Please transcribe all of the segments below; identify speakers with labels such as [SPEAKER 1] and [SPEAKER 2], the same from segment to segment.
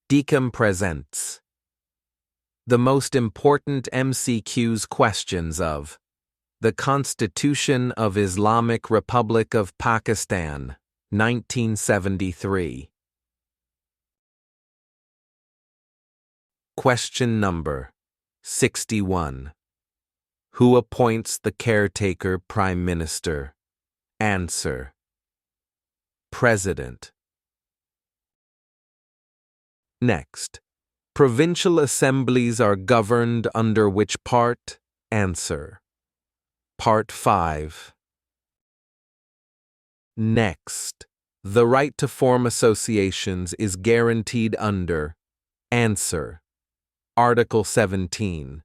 [SPEAKER 1] DIQEM presents the most important MCQs questions of the Constitution of Islamic Republic of Pakistan, 1973. Question number 61. Who appoints the caretaker Prime Minister? Answer: President. Next. Provincial assemblies are governed under which part? Answer: Part 5. Next. The right to form associations is guaranteed under? Answer: Article 17.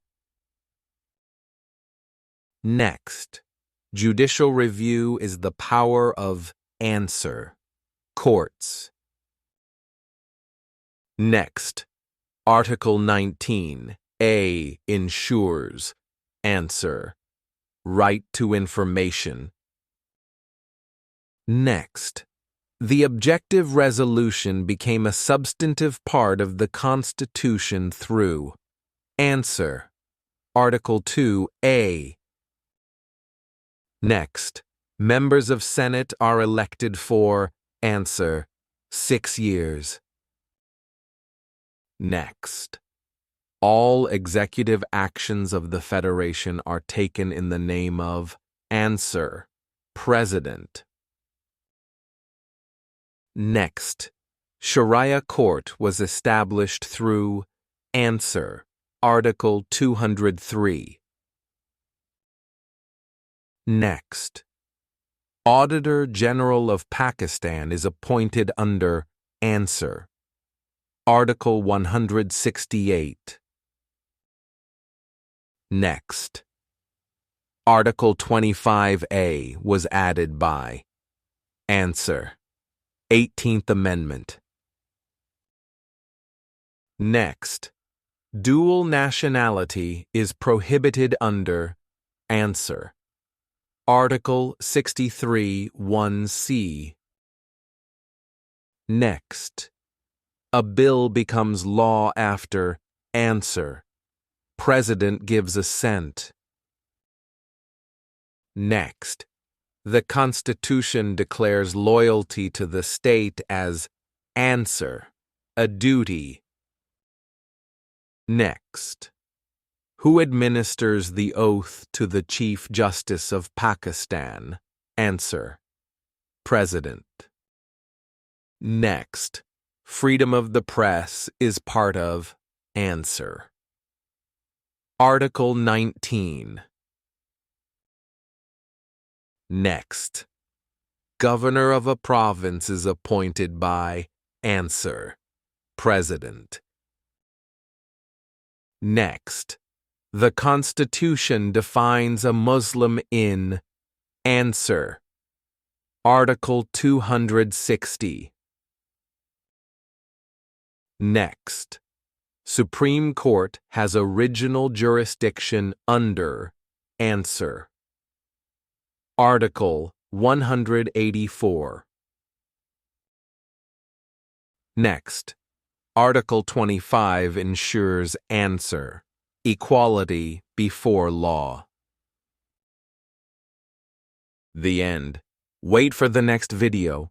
[SPEAKER 1] Next. Judicial review is the power of? Answer: Courts. Next. Article 19A ensures? Answer: Right to information. Next. The objective resolution became a substantive part of the Constitution through? Answer: Article 2A. Next. Members of Senate are elected for? Answer: 6 years. Next. All executive actions of the Federation are taken in the name of? Answer: President. Next. Sharia court was established through? Answer: Article 203. Next. Auditor General of Pakistan is appointed under? Answer: Article 168. Next. Article 25A was added by? Answer: 18th Amendment. Next. Dual nationality is prohibited under? Answer: Article 63 1C. Next. A bill becomes law after? Answer: President gives assent. Next. The Constitution declares loyalty to the state as? Answer: A duty. Next. Who administers the oath to the Chief Justice of Pakistan? Answer: President. Next. Freedom of the press is part of? Answer: Article 19. Next. Governor of a province is appointed by? Answer: President. Next. The Constitution defines a Muslim in? Answer: Article 260. Next. Supreme Court has original jurisdiction under? Answer: Article 184. Next. Article 25 ensures? Answer: Equality before law. The end. Wait for the next video.